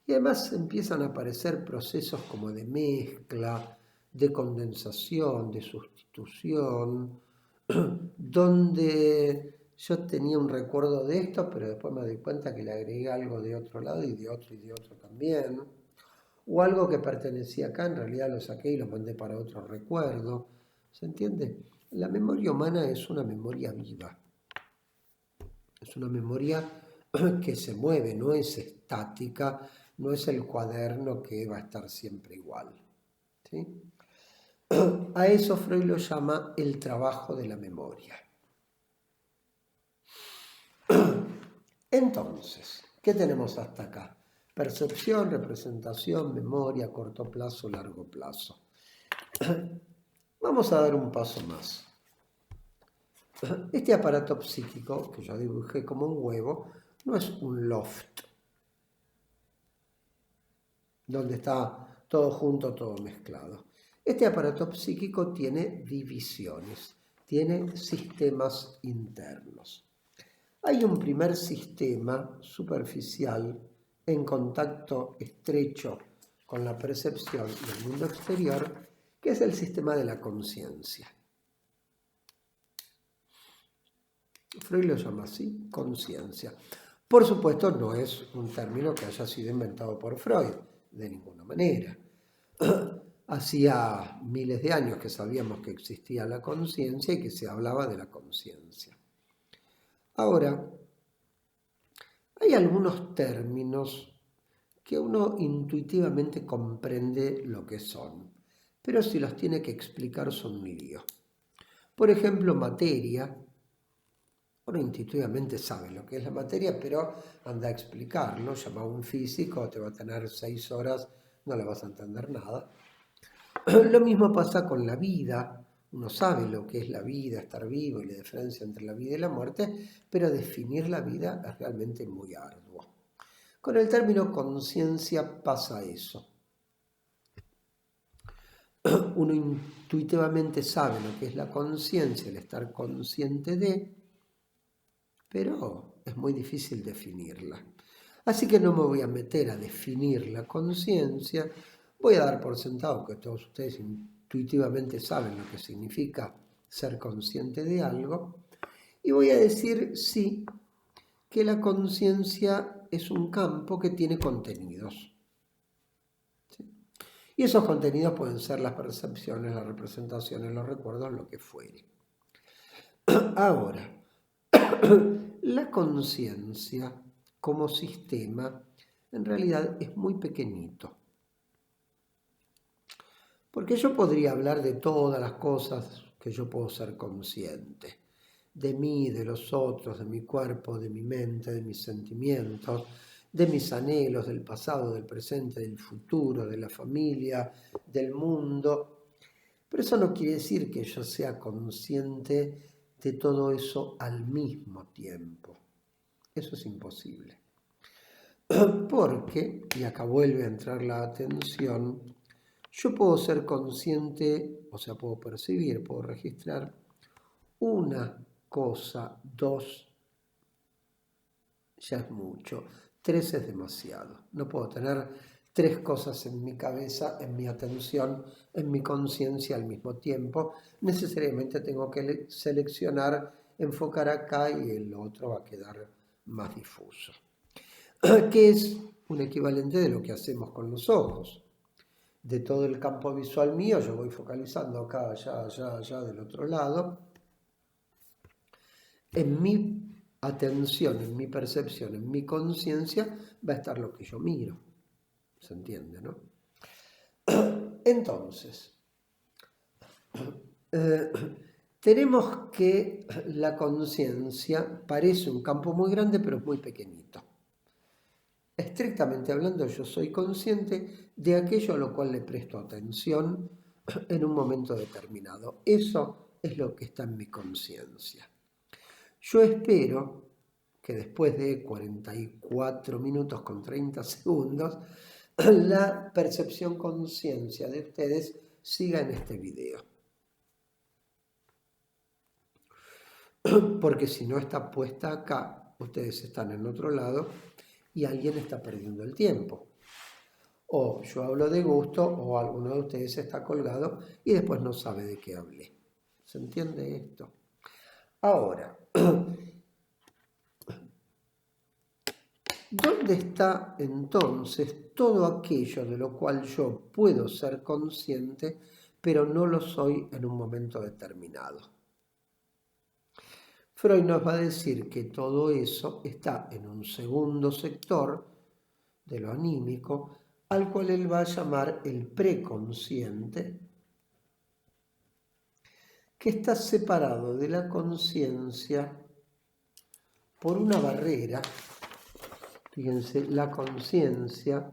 y además empiezan a aparecer procesos como de mezcla, de condensación, de sustitución, donde yo tenía un recuerdo de esto, pero después me di cuenta que le agregué algo de otro lado y de otro también, o algo que pertenecía acá, en realidad lo saqué y lo mandé para otro recuerdo. ¿Se entiende? La memoria humana es una memoria viva, es una memoria que se mueve, no es estática, no es el cuaderno que va a estar siempre igual. ¿Sí? A eso Freud lo llama el trabajo de la memoria. Entonces, ¿qué tenemos hasta acá? Percepción, representación, memoria, corto plazo, largo plazo. Vamos a dar un paso más. Este aparato psíquico, que yo dibujé como un huevo, no es un loft, donde está todo junto, todo mezclado. Este aparato psíquico tiene divisiones, tiene sistemas internos. Hay un primer sistema superficial en contacto estrecho con la percepción del mundo exterior, que es el sistema de la conciencia. Freud lo llama así, conciencia. Por supuesto, no es un término que haya sido inventado por Freud, de ninguna manera. Hacía miles de años que sabíamos que existía la conciencia y que se hablaba de la conciencia. Ahora, hay algunos términos que uno intuitivamente comprende lo que son, pero si los tiene que explicar son un lío. Por ejemplo, materia. Uno intuitivamente sabe lo que es la materia, pero anda a explicarlo. Llama a un físico, te va a tener 6 horas, no le vas a entender nada. Lo mismo pasa con la vida. Uno sabe lo que es la vida, estar vivo y la diferencia entre la vida y la muerte, pero definir la vida es realmente muy arduo. Con el término conciencia pasa eso. Uno intuitivamente sabe lo que es la conciencia, el estar consciente de, pero es muy difícil definirla. Así que no me voy a meter a definir la conciencia, voy a dar por sentado que todos ustedes intuitivamente saben lo que significa ser consciente de algo, y voy a decir sí, que la conciencia es un campo que tiene contenidos. ¿Sí? Y esos contenidos pueden ser las percepciones, las representaciones, los recuerdos, lo que fuere. Ahora, la conciencia como sistema en realidad es muy pequeñito. Porque yo podría hablar de todas las cosas que yo puedo ser consciente. De mí, de los otros, de mi cuerpo, de mi mente, de mis sentimientos, de mis anhelos, del pasado, del presente, del futuro, de la familia, del mundo. Pero eso no quiere decir que yo sea consciente de todo eso al mismo tiempo. Eso es imposible. Porque, y acá vuelve a entrar la atención, yo puedo ser consciente, o sea, puedo percibir, puedo registrar una cosa, 2 ya es mucho, 3 es demasiado. No puedo tener 3 cosas en mi cabeza, en mi atención, en mi conciencia al mismo tiempo. Necesariamente tengo que seleccionar, enfocar acá y el otro va a quedar más difuso. Que es un equivalente de lo que hacemos con los ojos. De todo el campo visual mío, yo voy focalizando acá, allá, del otro lado. En mi atención, en mi percepción, en mi conciencia, va a estar lo que yo miro. ¿Se entiende, no? Entonces, tenemos que la conciencia parece un campo muy grande, pero es muy pequeñito. Estrictamente hablando, yo soy consciente de aquello a lo cual le presto atención en un momento determinado. Eso es lo que está en mi conciencia. Yo espero que después de 44 minutos con 30 segundos, la percepción conciencia de ustedes siga en este video. Porque si no está puesta acá, ustedes están en otro lado y alguien está perdiendo el tiempo. O yo hablo de gusto o alguno de ustedes está colgado y después no sabe de qué hablé. ¿Se entiende esto? Ahora, ¿dónde está entonces todo aquello de lo cual yo puedo ser consciente, pero no lo soy en un momento determinado? Freud nos va a decir que todo eso está en un segundo sector de lo anímico, al cual él va a llamar el preconsciente, que está separado de la conciencia por una barrera. Fíjense, la conciencia,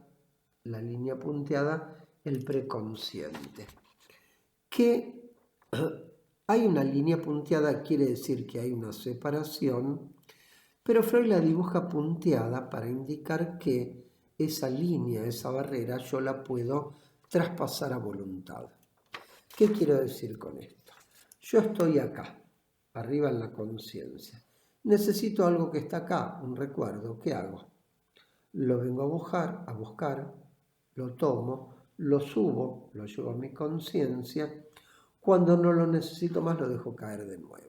la línea punteada, el preconsciente. Que hay una línea punteada quiere decir que hay una separación, pero Freud la dibuja punteada para indicar que esa línea, esa barrera, yo la puedo traspasar a voluntad. ¿Qué quiero decir con esto? Yo estoy acá, arriba en la conciencia. Necesito algo que está acá, un recuerdo. ¿Qué hago? Lo vengo a buscar, lo tomo, lo subo, lo llevo a mi conciencia. Cuando no lo necesito más, lo dejo caer de nuevo.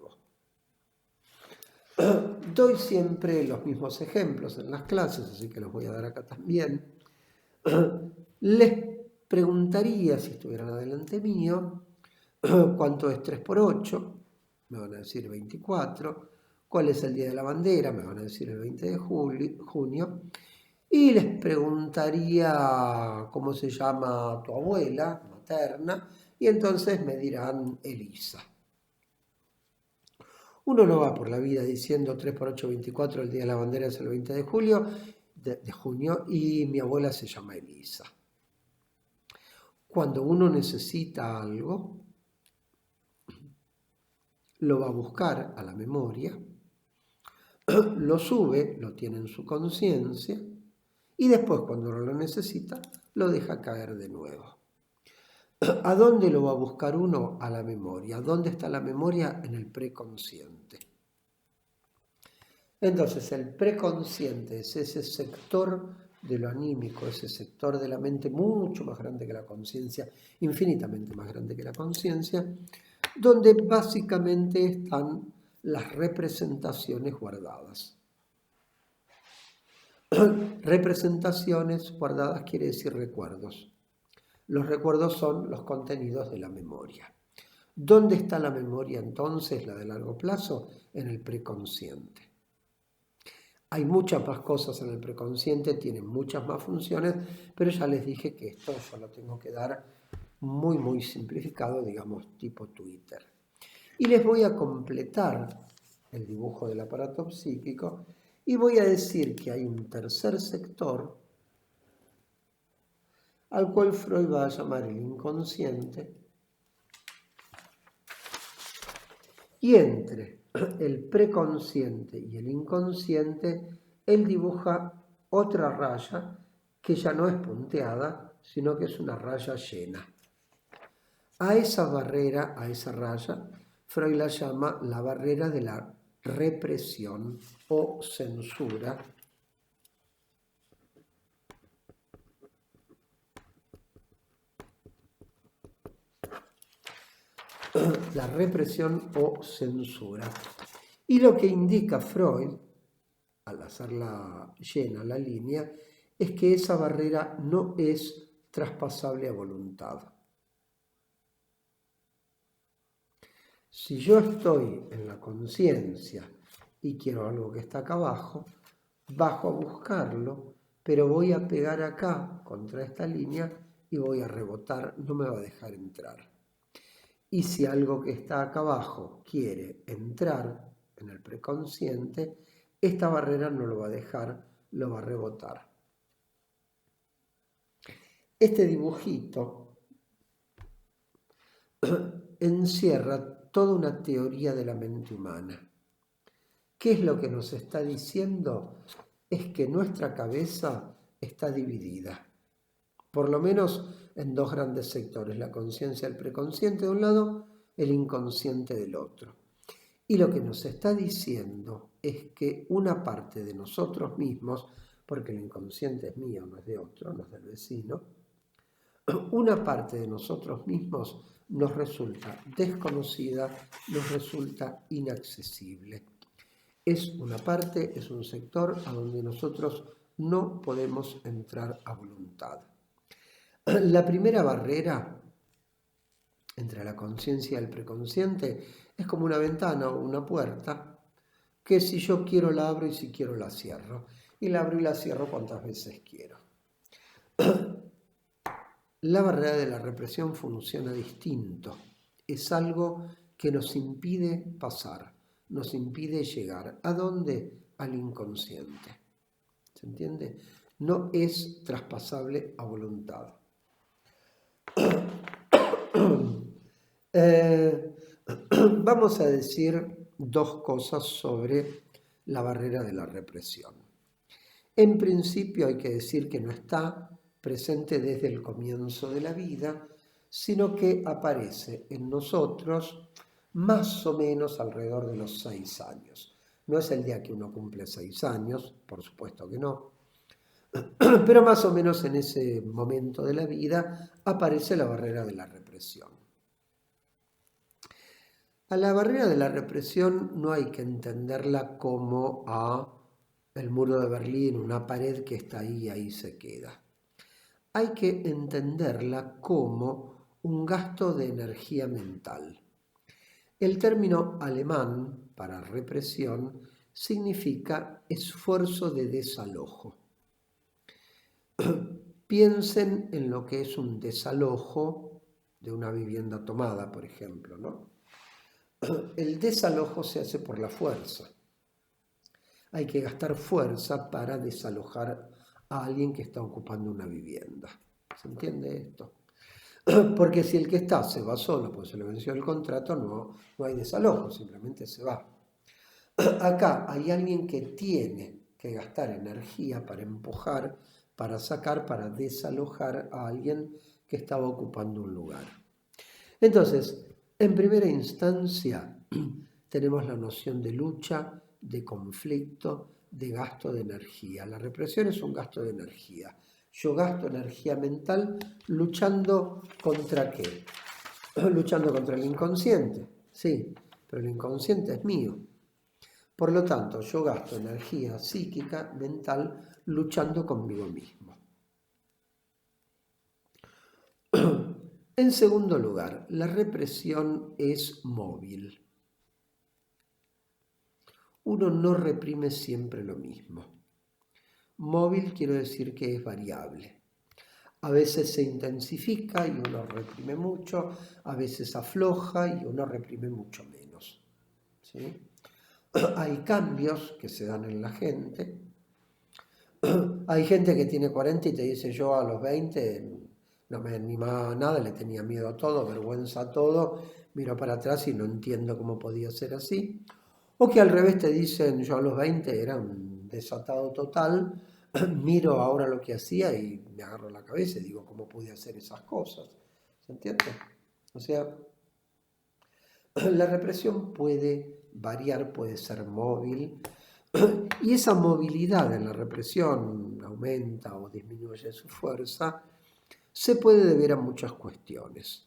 Doy siempre los mismos ejemplos en las clases, así que los voy a dar acá también. Les preguntaría, si estuvieran adelante mío, ¿cuánto es 3 por 8? Me van a decir 24. ¿Cuál es el Día de la Bandera? Me van a decir el 20 de junio. Y les preguntaría cómo se llama tu abuela materna, y entonces me dirán Elisa. Uno no va por la vida diciendo 3 por 8, 24, el Día de la Bandera es el 20 de junio, y mi abuela se llama Elisa. Cuando uno necesita algo, lo va a buscar a la memoria, lo sube, lo tiene en su conciencia, y después cuando no lo necesita, lo deja caer de nuevo. ¿A dónde lo va a buscar uno? A la memoria. ¿Dónde está la memoria? En el preconsciente. Entonces, el preconsciente es ese sector de lo anímico, ese sector de la mente mucho más grande que la conciencia, infinitamente más grande que la conciencia, donde básicamente están las representaciones guardadas. Representaciones guardadas quiere decir recuerdos. Los recuerdos son los contenidos de la memoria. ¿Dónde está la memoria entonces, la de largo plazo? En el preconsciente. Hay muchas más cosas en el preconsciente, tienen muchas más funciones, pero ya les dije que esto yo lo tengo que dar muy simplificado, digamos tipo Twitter. Y les voy a completar el dibujo del aparato psíquico y voy a decir que hay un tercer sector al cual Freud va a llamar el inconsciente, y entre el preconsciente y el inconsciente, él dibuja otra raya que ya no es punteada, sino que es una raya llena. A esa barrera, a esa raya, Freud la llama la barrera de la represión o censura. La represión o censura. Y lo que indica Freud, al hacerla llena la línea, es que esa barrera no es traspasable a voluntad. Si yo estoy en la conciencia y quiero algo que está acá abajo, bajo a buscarlo, pero voy a pegar acá contra esta línea y voy a rebotar, no me va a dejar entrar. Y si algo que está acá abajo quiere entrar en el preconsciente, esta barrera no lo va a dejar, lo va a rebotar. Este dibujito encierra toda una teoría de la mente humana. ¿Qué es lo que nos está diciendo? Es que nuestra cabeza está dividida, por lo menos en dos grandes sectores, la conciencia del preconsciente de un lado, el inconsciente del otro. Y lo que nos está diciendo es que una parte de nosotros mismos porque el inconsciente es mío, no es de otro, no es del vecino, una parte de nosotros mismos nos resulta desconocida, nos resulta inaccesible. Es una parte, es un sector a donde nosotros no podemos entrar a voluntad. La primera barrera entre la conciencia y el preconsciente es como una ventana o una puerta que si yo quiero la abro y si quiero la cierro. Y la abro y la cierro cuantas veces quiero. La barrera de la represión funciona distinto. Es algo que nos impide pasar, nos impide llegar. ¿A dónde? Al inconsciente. ¿Se entiende? No es traspasable a voluntad. Vamos a decir dos cosas sobre la barrera de la represión. En principio hay que decir que no está presente desde el comienzo de la vida, sino que aparece en nosotros más o menos alrededor de los 6 años. No es el día que uno cumple 6 años, por supuesto que no, pero más o menos en ese momento de la vida aparece la barrera de la represión. A la barrera de la represión no hay que entenderla como el muro de Berlín, una pared que está ahí y ahí se queda. Hay que entenderla como un gasto de energía mental. El término alemán para represión significa esfuerzo de desalojo. Piensen en lo que es un desalojo de una vivienda tomada, por ejemplo, ¿no? El desalojo se hace por la fuerza. Hay que gastar fuerza para desalojar a alguien que está ocupando una vivienda. ¿Se entiende esto? Porque si el que está se va solo, pues se le venció el contrato, no hay desalojo, simplemente se va. Acá hay alguien que tiene que gastar energía para empujar, para sacar, para desalojar a alguien que estaba ocupando un lugar. Entonces, en primera instancia, tenemos la noción de lucha, de conflicto, de gasto de energía. La represión es un gasto de energía. Yo gasto energía mental luchando ¿contra qué? Luchando contra el inconsciente, sí, pero el inconsciente es mío. Por lo tanto, yo gasto energía psíquica, mental, luchando conmigo mismo. En segundo lugar, la represión es móvil. Uno no reprime siempre lo mismo. Móvil quiero decir que es variable. A veces se intensifica y uno reprime mucho, a veces afloja y uno reprime mucho menos. ¿Sí? Hay cambios que se dan en la gente. Hay gente que tiene 40 y te dice yo a los 20 no me animaba a nada, le tenía miedo a todo, vergüenza a todo, miro para atrás y no entiendo cómo podía ser así. O que al revés te dicen yo a los 20 era un desatado total, miro ahora lo que hacía y me agarro la cabeza y digo cómo pude hacer esas cosas. ¿Se entiende? O sea, la represión puede variar, puede ser móvil, y esa movilidad en la represión aumenta o disminuye su fuerza, se puede deber a muchas cuestiones.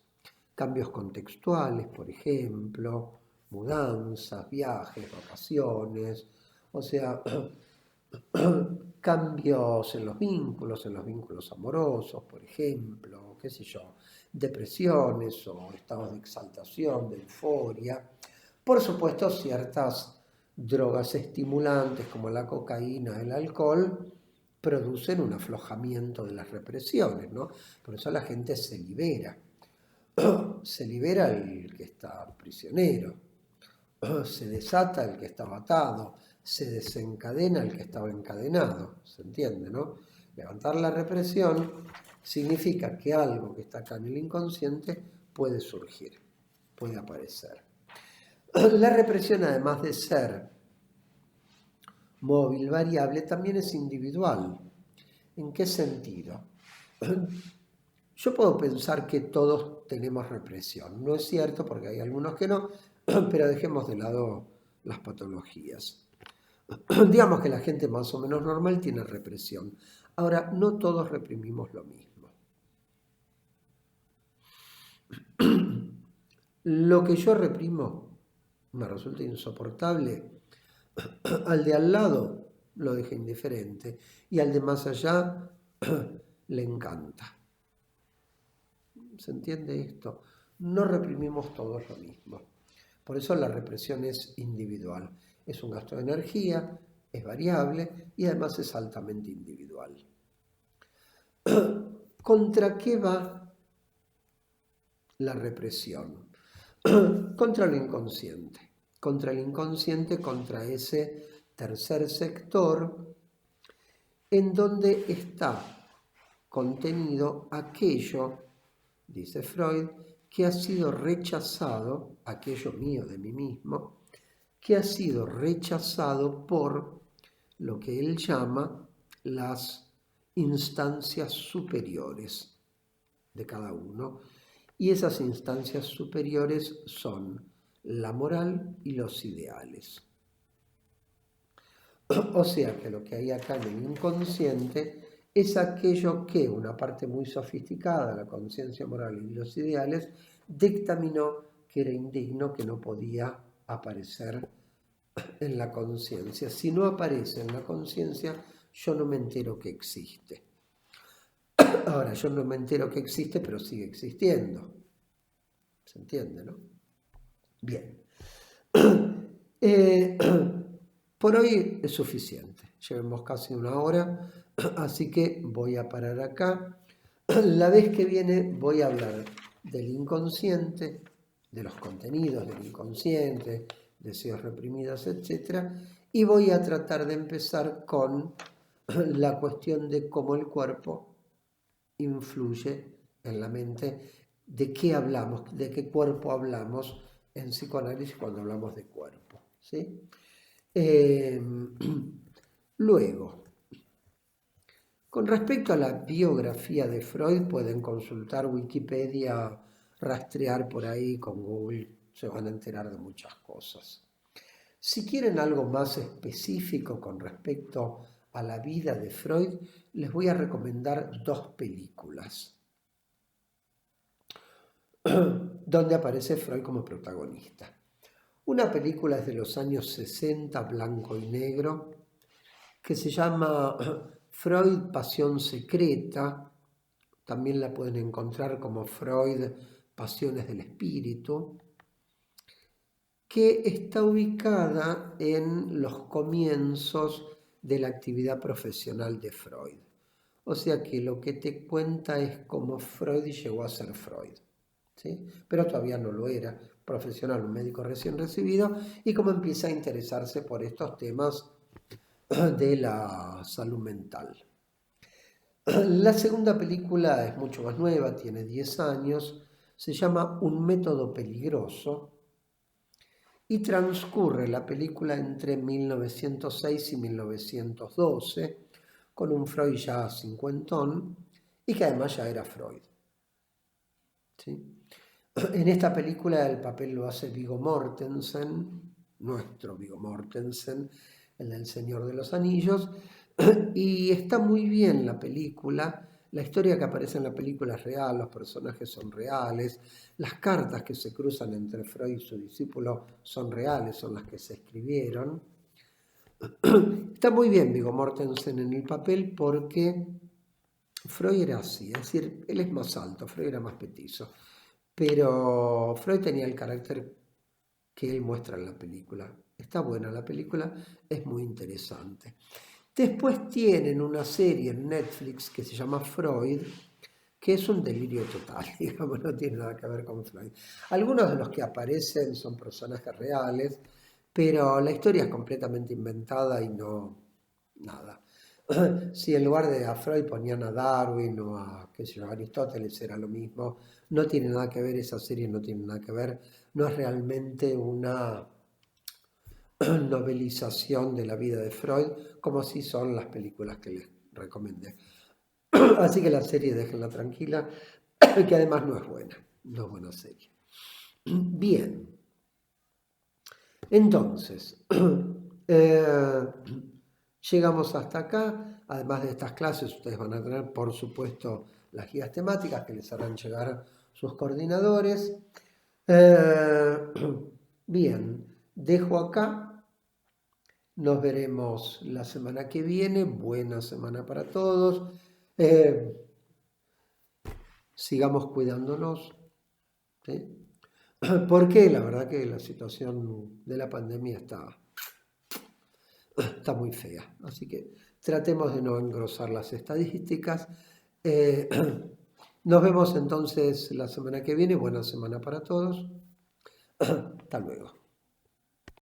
Cambios contextuales, por ejemplo, mudanzas, viajes, vacaciones, o sea, cambios en los vínculos amorosos, por ejemplo, qué sé yo, depresiones o estados de exaltación, de euforia. Por supuesto, ciertas drogas estimulantes como la cocaína, el alcohol, producen un aflojamiento de las represiones, ¿no? Por eso la gente se libera. Se libera el que está prisionero, se desata el que estaba atado, se desencadena el que estaba encadenado, ¿se entiende, no? Levantar la represión significa que algo que está acá en el inconsciente puede surgir, puede aparecer. La represión, además de ser móvil, variable, también es individual. ¿En qué sentido? Yo puedo pensar que todos tenemos represión. No es cierto porque hay algunos que no, pero dejemos de lado las patologías. Digamos que la gente más o menos normal tiene represión. Ahora, no todos reprimimos lo mismo. Lo que yo reprimo me resulta insoportable, al de al lado lo deja indiferente y al de más allá le encanta. ¿Se entiende esto? No reprimimos todos lo mismo. Por eso la represión es individual. Es un gasto de energía, es variable y además es altamente individual. ¿Contra qué va la represión? Contra el inconsciente. Contra el inconsciente, contra ese tercer sector en donde está contenido aquello, dice Freud, que ha sido rechazado, aquello mío de mí mismo, que ha sido rechazado por lo que él llama las instancias superiores de cada uno. Y esas instancias superiores son la moral y los ideales. O sea que lo que hay acá en el inconsciente es aquello que una parte muy sofisticada, la conciencia moral y los ideales, dictaminó que era indigno, que no podía aparecer en la conciencia. Si no aparece en la conciencia, yo no me entero que existe. Ahora, yo no me entero que existe, pero sigue existiendo. ¿Se entiende, no? Bien. Por hoy es suficiente. Llevemos casi una hora, así que voy a parar acá. La vez que viene voy a hablar del inconsciente, de los contenidos del inconsciente, deseos reprimidos, etc. Y voy a tratar de empezar con la cuestión de cómo el cuerpo influye en la mente, de qué hablamos, de qué cuerpo hablamos en psicoanálisis cuando hablamos de cuerpo, ¿sí? Luego, con respecto a la biografía de Freud, pueden consultar Wikipedia, rastrear por ahí con Google, se van a enterar de muchas cosas. Si quieren algo más específico con respecto a la vida de Freud, les voy a recomendar 2 películas donde aparece Freud como protagonista. Una película es de los años 60, blanco y negro, que se llama Freud, Pasión Secreta. También la pueden encontrar como Freud, Pasiones del Espíritu, que está ubicada en los comienzos de la actividad profesional de Freud. O sea que lo que te cuenta es cómo Freud llegó a ser Freud, ¿sí? Pero todavía no lo era, profesional, un médico recién recibido, y cómo empieza a interesarse por estos temas de la salud mental. La segunda película es mucho más nueva, tiene 10 años, se llama Un método peligroso y transcurre la película entre 1906 y 1912 con un Freud ya cincuentón y que además ya era Freud, ¿sí? En esta película el papel lo hace Viggo Mortensen, nuestro Viggo Mortensen, el del Señor de los Anillos, y está muy bien la película. La historia que aparece en la película es real, los personajes son reales, las cartas que se cruzan entre Freud y su discípulo son reales, son las que se escribieron. Está muy bien Viggo Mortensen en el papel porque Freud era así, es decir, él es más alto, Freud era más petizo, pero Freud tenía el carácter que él muestra en la película. Está buena la película, es muy interesante. Después tienen una serie en Netflix que se llama Freud, que es un delirio total, digamos, no tiene nada que ver con Freud. Algunos de los que aparecen son personajes reales, pero la historia es completamente inventada y no, nada. Si en lugar de a Freud ponían a Darwin o a, qué sé yo, Aristóteles, era lo mismo. No tiene nada que ver, esa serie no tiene nada que ver, no es realmente una novelización de la vida de Freud, como si son las películas que les recomendé. Así que la serie déjenla tranquila, que además no es buena, no es buena serie. Bien, entonces, Llegamos hasta acá. Además de estas clases, ustedes van a tener, por supuesto, las guías temáticas que les harán llegar sus coordinadores. Bien, dejo acá. Nos veremos la semana que viene. Buena semana para todos. Sigamos cuidándonos, ¿sí? Porque la verdad que la situación de la pandemia está muy fea. Así que tratemos de no engrosar las estadísticas. Nos vemos entonces la semana que viene. Buena semana para todos. Hasta luego.